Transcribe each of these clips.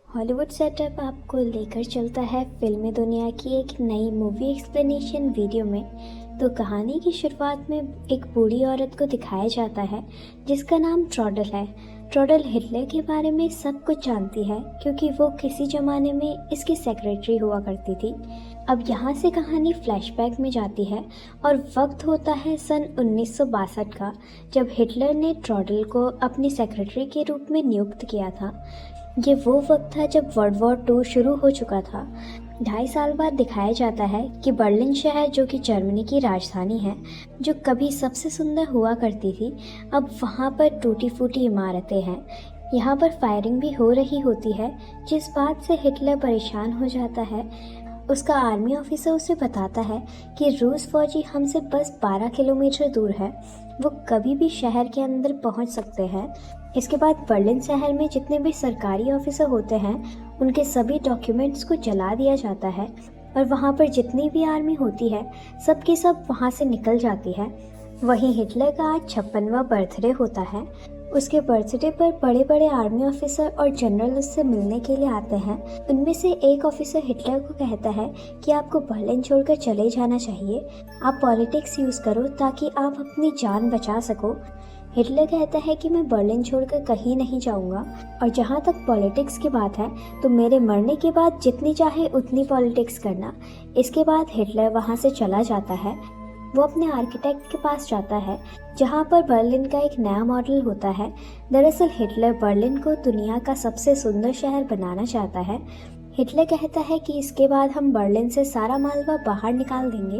Hollywood setup आपको लेकर चलता है फिल्मी दुनिया की एक नई मूवी एक्सप्लेनेशन वीडियो में। तो कहानी की शुरुआत में एक बूढ़ी औरत को दिखाया जाता है जिसका नाम ट्रॉडल है। ट्रॉडल हिटलर के बारे में सब कुछ जानती है क्योंकि वो किसी ज़माने में इसकी सेक्रेटरी हुआ करती थी। अब यहाँ से कहानी फ्लैशबैक में जाती है और वक्त होता है सन 1962 का, जब हिटलर ने ट्रॉडल को अपनी सेक्रेटरी के रूप में नियुक्त किया था। ये वो वक्त था जब वर्ल्ड वॉर 2 शुरू हो चुका था। 2.5 साल बाद दिखाया जाता है कि बर्लिन शहर, जो कि जर्मनी की राजधानी है, जो कभी सबसे सुंदर हुआ करती थी, अब वहाँ पर टूटी फूटी इमारतें हैं। यहाँ पर फायरिंग भी हो रही होती है, जिस बात से हिटलर परेशान हो जाता है। उसका आर्मी ऑफिसर उसे बताता है कि रूस फौजी हमसे बस 12 किलोमीटर दूर है, वो कभी भी शहर के अंदर पहुंच सकते हैं। इसके बाद बर्लिन शहर में जितने भी सरकारी ऑफिसर होते हैं उनके सभी डॉक्यूमेंट्स को जला दिया जाता है और वहाँ पर जितनी भी आर्मी होती है सब की सब वहाँ से निकल जाती है। वहीं हिटलर का आज 56वां बर्थडे होता है। उसके बर्थडे पर बड़े बड़े आर्मी ऑफिसर और जनरल उससे मिलने के लिए आते हैं। उनमें से एक ऑफिसर हिटलर को कहता है कि आपको बर्लिन छोड़कर चले जाना चाहिए, आप पॉलिटिक्स यूज़ करो ताकि आप अपनी जान बचा सको। हिटलर कहता है कि मैं बर्लिन छोड़कर कहीं नहीं जाऊंगा, और जहाँ तक पॉलिटिक्स की बात है तो मेरे मरने के बाद जितनी चाहे उतनी पॉलिटिक्स करना। इसके बाद हिटलर वहाँ से चला जाता है। वो अपने आर्किटेक्ट के पास जाता है जहाँ पर बर्लिन का एक नया मॉडल होता है। दरअसल हिटलर बर्लिन को दुनिया का सबसे सुंदर शहर बनाना चाहता है। हिटलर कहता है कि इसके बाद हम बर्लिन से सारा मालवा बाहर निकाल देंगे,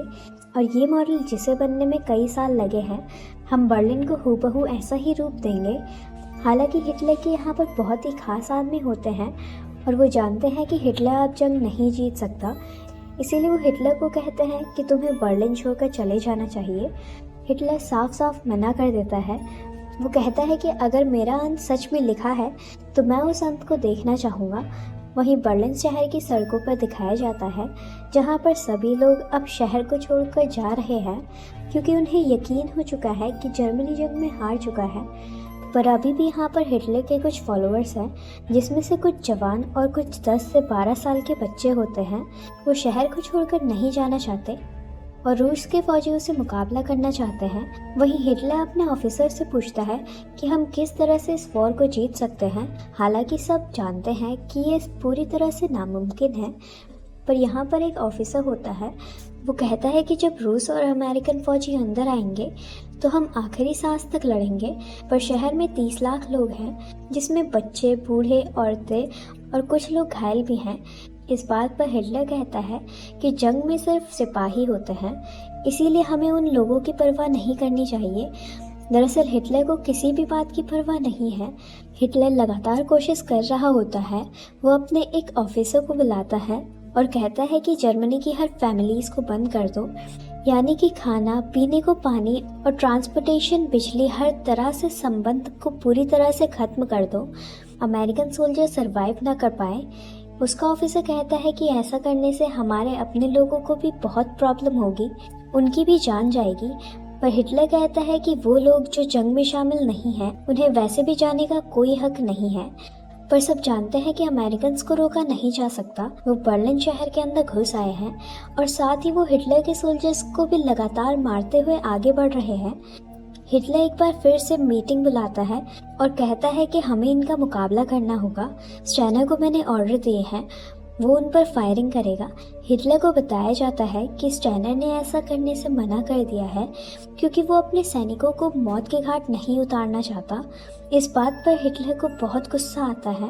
और ये मॉडल जिसे बनने में कई साल लगे हैं, हम बर्लिन को हूबहू ऐसा ही रूप देंगे। हालांकि हिटलर के यहाँ पर बहुत ही खास आदमी होते हैं और वो जानते हैं कि हिटलर अब जंग नहीं जीत सकता, इसीलिए वो हिटलर को कहते हैं कि तुम्हें बर्लिन छोड़कर चले जाना चाहिए। हिटलर साफ साफ मना कर देता है। वो कहता है कि अगर मेरा अंत सच में लिखा है तो मैं उस अंत को देखना चाहूँगा। वहीं बर्लिन शहर की सड़कों पर दिखाया जाता है जहाँ पर सभी लोग अब शहर को छोड़कर जा रहे हैं क्योंकि उन्हें यकीन हो चुका है कि जर्मनी जंग में हार चुका है। पर अभी भी यहाँ पर हिटलर के कुछ फॉलोअर्स हैं, जिसमें से कुछ जवान और कुछ 10 से 12 साल के बच्चे होते हैं। वो शहर को छोड़कर नहीं जाना चाहते और रूस के फौजियों से मुकाबला करना चाहते हैं। वहीं हिटलर अपने ऑफिसर से पूछता है कि हम किस तरह से इस वॉर को जीत सकते हैं। हालांकि सब जानते हैं कि ये पूरी तरह से नामुमकिन है, पर यहाँ पर एक ऑफिसर होता है। वो कहता है कि जब रूस और अमेरिकन फौजी अंदर आएंगे तो हम आखिरी सांस तक लड़ेंगे, पर शहर में 30 लाख लोग हैं, जिसमें बच्चे, बूढ़े, औरतें और कुछ लोग घायल भी हैं। इस बात पर हिटलर कहता है कि जंग में सिर्फ सिपाही होते हैं, इसीलिए हमें उन लोगों की परवाह नहीं करनी चाहिए। दरअसल हिटलर को किसी भी बात की परवाह नहीं है। हिटलर लगातार कोशिश कर रहा होता है। वो अपने एक ऑफिसर को बुलाता है और कहता है कि जर्मनी की हर फैमिलीज को बंद कर दो, यानी कि खाना, पीने को पानी और ट्रांसपोर्टेशन, बिजली, हर तरह से संबंध को पूरी तरह से खत्म कर दो। अमेरिकन सोल्जर सरवाइव ना कर पाए। उसका ऑफिसर कहता है कि ऐसा करने से हमारे अपने लोगों को भी बहुत प्रॉब्लम होगी, उनकी भी जान जाएगी। पर हिटलर कहता है कि वो लोग जो जंग में शामिल नहीं हैं, उन्हें वैसे भी जाने का कोई हक नहीं है। पर सब जानते हैं कि अमेरिकन को रोका नहीं जा सकता। वो बर्लिन शहर के अंदर घुस आए हैं और साथ ही वो हिटलर के सोल्जर्स को भी लगातार मारते हुए आगे बढ़ रहे हैं। हिटलर एक बार फिर से मीटिंग बुलाता है और कहता है कि हमें इनका मुकाबला करना होगा। स्टैनर को मैंने ऑर्डर दिए हैं, वो उन पर फायरिंग करेगा। हिटलर को बताया जाता है कि स्टैनर ने ऐसा करने से मना कर दिया है क्योंकि वो अपने सैनिकों को मौत के घाट नहीं उतारना चाहता। इस बात पर हिटलर को बहुत गुस्सा आता है।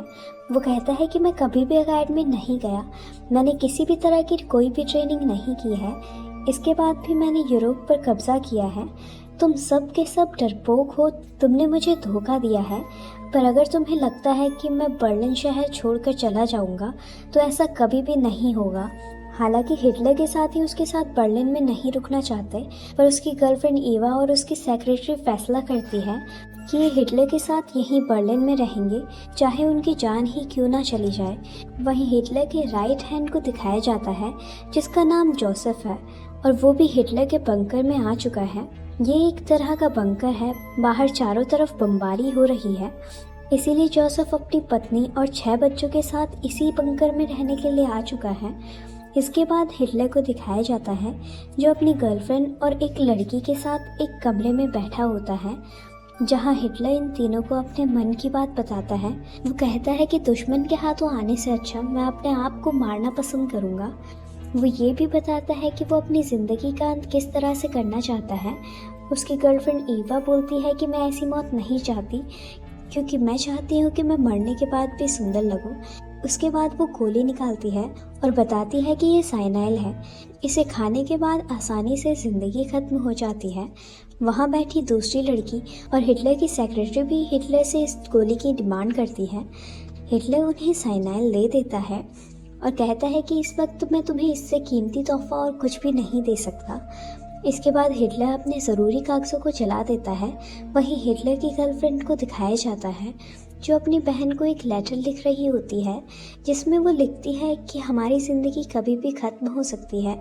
वो कहता है कि मैं कभी भी अकेडमी नहीं गया, मैंने किसी भी तरह की कोई भी ट्रेनिंग नहीं की है, इसके बाद भी मैंने यूरोप पर कब्जा किया है। तुम सब के सब डरपोक हो, तुमने मुझे धोखा दिया है। पर अगर तुम्हें लगता है कि मैं बर्लिन शहर छोड़कर चला जाऊंगा तो ऐसा कभी भी नहीं होगा। हालांकि हिटलर के साथ ही उसके साथ बर्लिन में नहीं रुकना चाहते, पर उसकी गर्लफ्रेंड ईवा और उसकी सेक्रेटरी फैसला करती है कि ये हिटलर के साथ यहीं बर्लिन में रहेंगे, चाहे उनकी जान ही क्यों ना चली जाए। वहीं हिटलर के राइट हैंड को दिखाया जाता है जिसका नाम जोसेफ है, और वो भी हिटलर के बंकर में आ चुका है। ये एक तरह का बंकर है, बाहर चारों तरफ बमबारी हो रही है। इसीलिए जोसेफ अपनी पत्नी और 6 बच्चों के साथ इसी बंकर में रहने के लिए आ चुका है। इसके बाद हिटलर को दिखाया जाता है जो अपनी गर्लफ्रेंड और एक लड़की के साथ एक कमरे में बैठा होता है, जहां हिटलर इन तीनों को अपने मन की बात बताता है। वो कहता है कि दुश्मन के हाथों आने से अच्छा मैं अपने आप को मारना पसंद करूंगा। वो ये भी बताता है कि वो अपनी ज़िंदगी का अंत किस तरह से करना चाहता है। उसकी गर्लफ्रेंड ईवा बोलती है कि मैं ऐसी मौत नहीं चाहती, क्योंकि मैं चाहती हूँ कि मैं मरने के बाद भी सुंदर लगूं। उसके बाद वो गोली निकालती है और बताती है कि ये साइनाइल है, इसे खाने के बाद आसानी से ज़िंदगी खत्म हो जाती है। वहाँ बैठी दूसरी लड़की और हिटलर की सेक्रेटरी भी हिटलर से इस गोली की डिमांड करती है। हिटलर उन्हें साइनाइल दे देता है और कहता है कि इस वक्त मैं तुम्हें इससे कीमती तोहफा और कुछ भी नहीं दे सकता। इसके बाद हिटलर अपने ज़रूरी कागज़ों को जला देता है। वहीं हिटलर की गर्लफ्रेंड को दिखाया जाता है जो अपनी बहन को एक लेटर लिख रही होती है, जिसमें वो लिखती है कि हमारी ज़िंदगी कभी भी ख़त्म हो सकती है।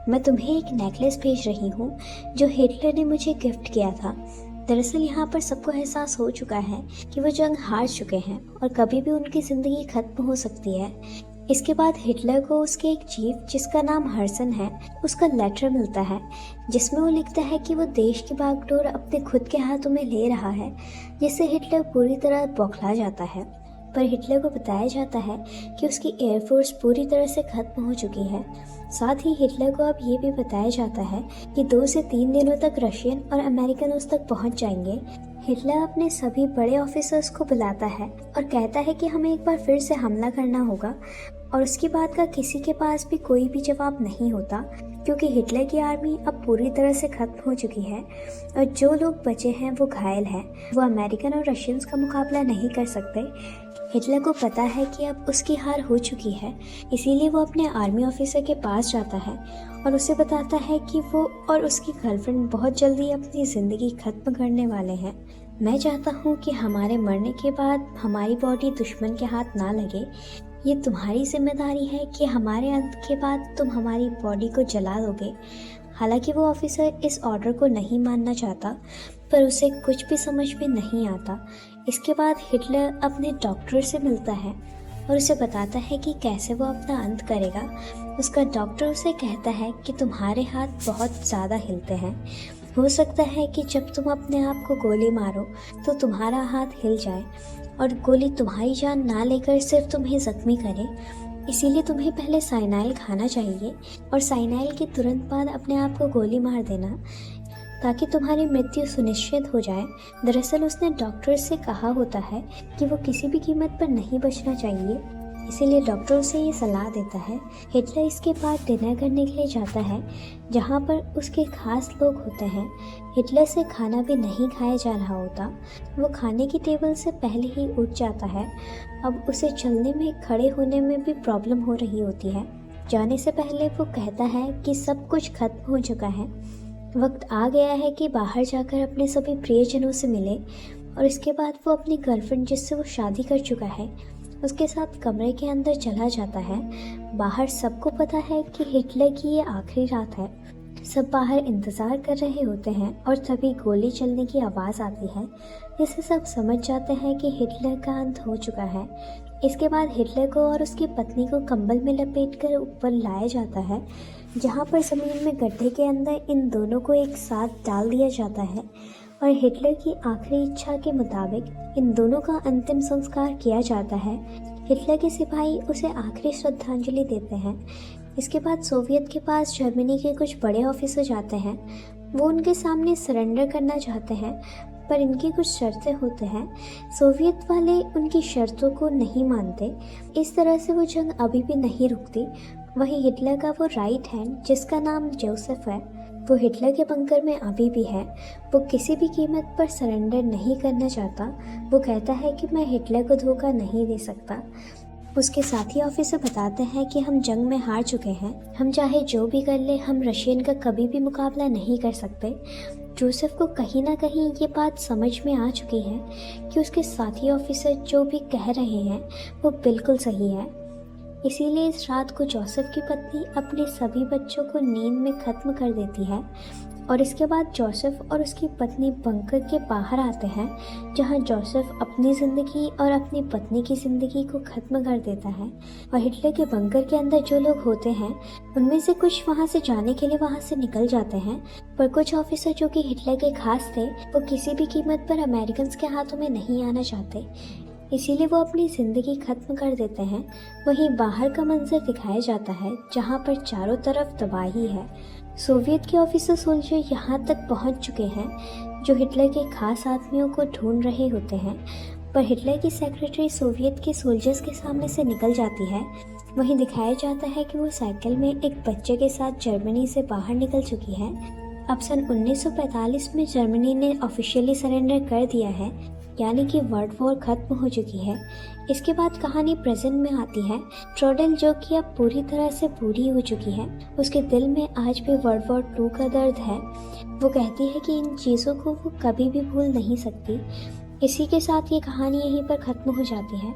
मैं तुम्हें एक नेकलेस भेज रही हूँ जो हिटलर ने मुझे गिफ्ट किया था। दरअसल यहाँ पर सबको एहसास हो चुका है कि वो जंग हार चुके हैं और कभी भी उनकी ज़िंदगी खत्म हो सकती है। इसके बाद हिटलर को उसके एक चीफ, जिसका नाम हर्सन है, उसका लेटर मिलता है, जिसमें वो लिखता है कि वो देश की बागडोर अपने खुद के हाथों में ले रहा है, जिससे हिटलर पूरी तरह बौखला जाता है। पर हिटलर को बताया जाता है कि उसकी एयरफोर्स पूरी तरह से खत्म हो चुकी है। साथ ही हिटलर को अब ये भी बताया जाता है कि 2 से 3 दिनों तक रशियन और अमेरिकन उस तक पहुंच जाएंगे। हिटलर अपने सभी बड़े ऑफिसर्स को बुलाता है और कहता है कि हमें एक बार फिर से हमला करना होगा, और उसकी बात का किसी के पास भी कोई भी जवाब नहीं होता, क्योंकि हिटलर की आर्मी अब पूरी तरह से खत्म हो चुकी है और जो लोग बचे हैं वो घायल हैं। वो अमेरिकन और रशियंस का मुकाबला नहीं कर सकते। हिटलर को पता है कि अब उसकी हार हो चुकी है, इसीलिए वो अपने आर्मी ऑफिसर के पास जाता है और उसे बताता है कि वो और उसकी गर्लफ्रेंड बहुत जल्दी अपनी ज़िंदगी खत्म करने वाले हैं। मैं चाहता हूँ कि हमारे मरने के बाद हमारी बॉडी दुश्मन के हाथ ना लगे। ये तुम्हारी जिम्मेदारी है कि हमारे अंत के बाद तुम हमारी बॉडी को जला दोगे। हालांकि वो ऑफिसर इस ऑर्डर को नहीं मानना चाहता, पर उसे कुछ भी समझ में नहीं आता। इसके बाद हिटलर अपने डॉक्टर से मिलता है और उसे बताता है कि कैसे वो अपना अंत करेगा। उसका डॉक्टर उसे कहता है कि तुम्हारे हाथ बहुत ज़्यादा हिलते हैं, हो सकता है कि जब तुम अपने आप को गोली मारो तो तुम्हारा हाथ हिल जाए और गोली तुम्हारी जान ना लेकर सिर्फ तुम्हें ज़ख्मी करे। इसीलिए तुम्हें पहले साइनाइल खाना चाहिए और साइनाइल के तुरंत बाद अपने आप को गोली मार देना, ताकि तुम्हारी मृत्यु सुनिश्चित हो जाए। दरअसल उसने डॉक्टर से कहा होता है कि वो किसी भी कीमत पर नहीं बचना चाहिए, इसीलिए डॉक्टर उसे ये सलाह देता है। हिटलर इसके बाद डिनर करने के लिए जाता है, जहाँ पर उसके खास लोग होते हैं। हिटलर से खाना भी नहीं खाया जा रहा होता। वो खाने की टेबल से पहले ही उठ जाता है। अब उसे चलने में, खड़े होने में भी प्रॉब्लम हो रही होती है। जाने से पहले वो कहता है कि सब कुछ खत्म हो चुका है, वक्त आ गया है कि बाहर जाकर अपने सभी प्रियजनों से मिले। और इसके बाद वो अपनी गर्लफ्रेंड, जिससे वो शादी कर चुका है, उसके साथ कमरे के अंदर चला जाता है। बाहर सबको पता है कि हिटलर की ये आखिरी रात है। सब बाहर इंतज़ार कर रहे होते हैं और तभी गोली चलने की आवाज़ आती है, जिससे सब समझ जाते हैं कि हिटलर का अंत हो चुका है। इसके बाद हिटलर को और उसकी पत्नी को कंबल में लपेटकर ऊपर लाया जाता है, जहाँ पर ज़मीन में गड्ढे के अंदर इन दोनों को एक साथ डाल दिया जाता है और हिटलर की आखिरी इच्छा के मुताबिक इन दोनों का अंतिम संस्कार किया जाता है। हिटलर के सिपाही उसे आखिरी श्रद्धांजलि देते हैं। इसके बाद सोवियत के पास जर्मनी के कुछ बड़े ऑफिसर जाते हैं। वो उनके सामने सरेंडर करना चाहते हैं, पर इनकी कुछ शर्तें होते हैं। सोवियत वाले उनकी शर्तों को नहीं मानते। इस तरह से वो जंग अभी भी नहीं रुकती। वहीं हिटलर का वो राइट हैंड, जिसका नाम जोसेफ है, वो हिटलर के बंकर में अभी भी है। वो किसी भी कीमत पर सरेंडर नहीं करना चाहता। वो कहता है कि मैं हिटलर को धोखा नहीं दे सकता। उसके साथी ऑफिसर बताते हैं कि हम जंग में हार चुके हैं, हम चाहे जो भी कर ले, हम रशियन का कभी भी मुकाबला नहीं कर सकते। जोसेफ को कहीं ना कहीं ये बात समझ में आ चुकी है कि उसके साथी ऑफिसर जो भी कह रहे हैं वो बिल्कुल सही है। इसीलिए इस रात को जोसेफ की पत्नी अपने सभी बच्चों को नींद में ख़त्म कर देती है और इसके बाद जोसेफ और उसकी पत्नी बंकर के बाहर आते हैं, जहां जोसेफ अपनी ज़िंदगी और अपनी पत्नी की ज़िंदगी को ख़त्म कर देता है। और हिटलर के बंकर के अंदर जो लोग होते हैं उनमें से कुछ वहां से जाने के लिए वहां से निकल जाते हैं, पर कुछ ऑफिसर जो कि हिटलर के खास थे वो किसी भी कीमत पर अमेरिकन के हाथों में नहीं आना चाहते, इसीलिए वो अपनी ज़िंदगी ख़त्म कर देते हैं। वहीं बाहर का मंजर दिखाया जाता है जहां पर चारों तरफ तबाही है। सोवियत के ऑफिसर सोल्जर यहाँ तक पहुँच चुके हैं जो हिटलर के खास आदमियों को ढूंढ रहे होते हैं, पर हिटलर की सेक्रेटरी सोवियत के सोल्जर्स के सामने से निकल जाती है। वहीं दिखाया जाता है कि वो साइकिल में एक बच्चे के साथ जर्मनी से बाहर निकल चुकी है। अब सन 1945 में जर्मनी ने ऑफिशियली सरेंडर कर दिया है, यानी कि वर्ल्ड वॉर खत्म हो चुकी है। इसके बाद कहानी प्रेजेंट में आती है। ट्रोडेल जो कि अब पूरी तरह से पूरी हो चुकी है, उसके दिल में आज भी वर्ल्ड वॉर 2 का दर्द है। वो कहती है कि इन चीज़ों को वो कभी भी भूल नहीं सकती। इसी के साथ ये कहानी यहीं पर ख़त्म हो जाती है।